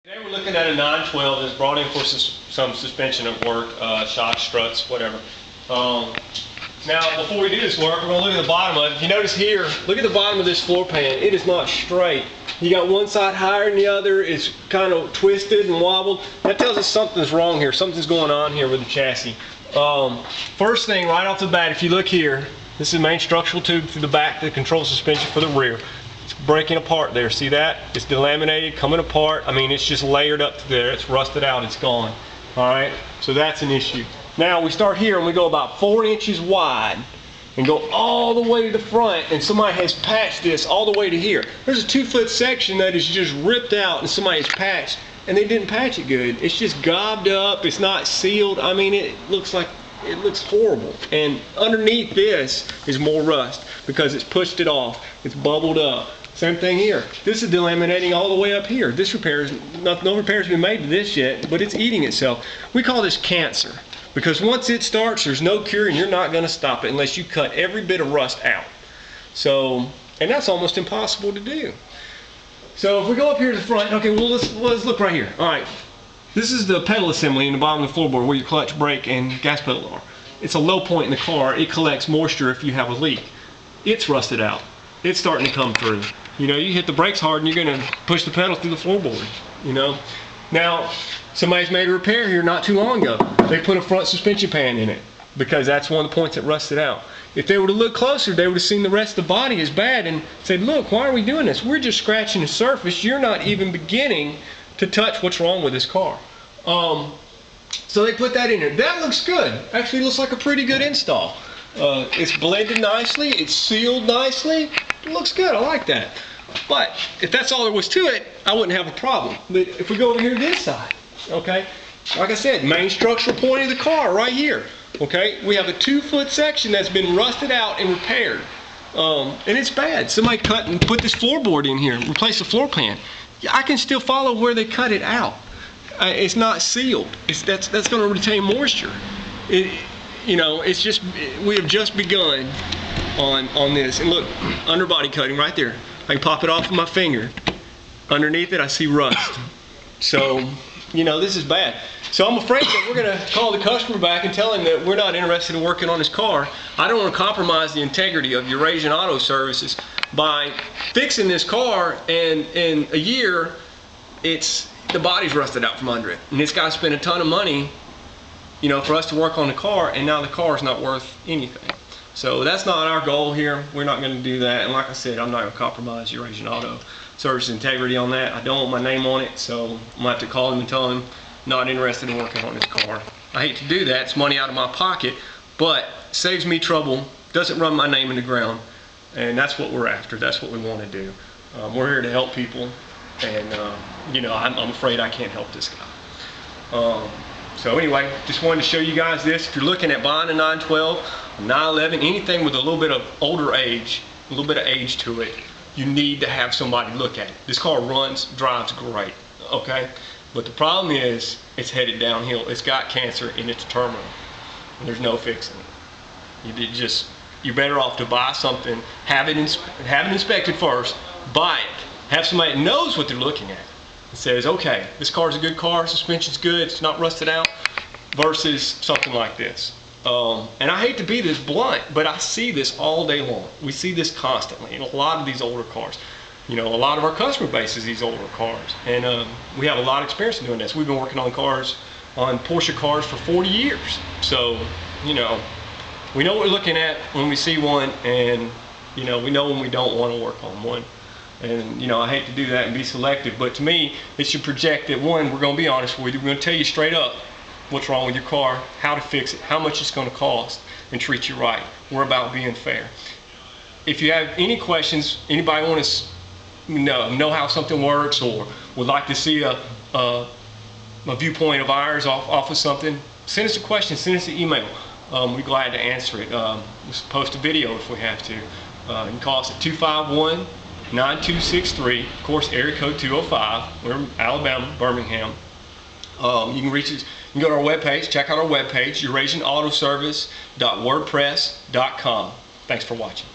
Today we're looking at a 912 that's brought in for some suspension at work, shock struts, whatever. Now, before we do this work, we're going to look at the bottom of it. If you notice here, look at the bottom of this floor pan. It is not straight. You got one side higher than the other. It's kind of twisted and wobbled. That tells us something's wrong here. Something's going on here with the chassis. First thing, right off the bat, if you look here, this is the main structural tube through the back that controls suspension for the rear. It's breaking apart there. See that? It's delaminated, coming apart. I mean, it's just layered up to there. It's rusted out. It's gone. All right? So that's an issue. Now we start here and we go about 4 inches wide and go all the way to the front, and somebody has patched this all the way to here. There's a 2-foot section that is just ripped out and somebody has patched, and they didn't patch it good. It's just gobbed up. It's not sealed. I mean, it looks horrible. And underneath this is more rust because it's pushed it off. It's bubbled up. Same thing here. This is delaminating all the way up here. This no repair's been made to this yet, but it's eating itself. We call this cancer because once it starts, there's no cure, and you're not going to stop it unless you cut every bit of rust out. So, and that's almost impossible to do. So if we go up here to the front, okay, well let's look right here. All right, this is the pedal assembly in the bottom of the floorboard where your clutch, brake, and gas pedal are. It's a low point in the car. It collects moisture if you have a leak. It's rusted out. It's starting to come through. You know, you hit the brakes hard and you're going to push the pedal through the floorboard, you know. Now, somebody's made a repair here not too long ago. They put a front suspension pan in it because that's one of the points that rusted out. If they were to look closer, they would have seen the rest of the body is bad and said, look, why are we doing this? We're just scratching the surface. You're not even beginning to touch what's wrong with this car. So they put that in there. That looks good. Actually looks like a pretty good install. It's blended nicely. It's sealed nicely. It looks good. I like that. But if that's all there was to it, I wouldn't have a problem. But if we go over here to this side, okay, like I said, main structural point of the car right here. Okay, we have a 2-foot section that's been rusted out and repaired, and it's bad. Somebody cut and put this floorboard in here, replace the floor pan. I can still follow where they cut it out. It's not sealed. That's going to retain moisture. You know, it's just, we have just begun on this. And look, underbody cutting right there. I can pop it off with my finger. Underneath it, I see rust. So, you know, this is bad. So I'm afraid that we're going to call the customer back and tell him that we're not interested in working on his car. I don't want to compromise the integrity of Eurasian Auto Services by fixing this car, and in a year, the body's rusted out from under it. And this guy spent a ton of money, you know, for us to work on the car, and now the car is not worth anything. So that's not our goal here. We're not going to do that. And like I said, I'm not going to compromise Eurasian Auto Services integrity on that. I don't want my name on it, so I'm going to have to call him and tell him not interested in working on his car. I hate to do that. It's money out of my pocket, but saves me trouble, doesn't run my name in the ground, and that's what we're after. That's what we want to do. We're here to help people, and you know, I'm afraid I can't help this guy. So anyway, just wanted to show you guys this. If you're looking at buying a 912, a 911, anything with a little bit of older age, a little bit of age to it, you need to have somebody look at it. This car drives great, okay? But the problem is, it's headed downhill. It's got cancer in its terminal, and there's no fixing it. You're better off to buy something, have it inspected first, buy it, have somebody that knows what they're looking at. It says, okay, this car's a good car, suspension's good, it's not rusted out, versus something like this. And I hate to be this blunt, but I see this all day long. We see this constantly in a lot of these older cars. You know, a lot of our customer base is these older cars, and we have a lot of experience in doing this. We've been working on cars, on Porsche cars for 40 years. So, you know, we know what we're looking at when we see one, and, you know, we know when we don't want to work on one. And, you know, I hate to do that and be selective, but to me, it should project that, one, we're going to be honest with you. We're going to tell you straight up what's wrong with your car, how to fix it, how much it's going to cost, and treat you right. We're about being fair. If you have any questions, anybody want to know how something works, or would like to see a viewpoint of ours off of something, send us a question, send us an email. We're glad to answer it. We'll post a video if we have to. You can call us at 251-9263, of course, area code 205. We're in Alabama, Birmingham. You can reach us. You can go to our webpage, check out our webpage, EurasianAutoservice.wordpress.com. Thanks for watching.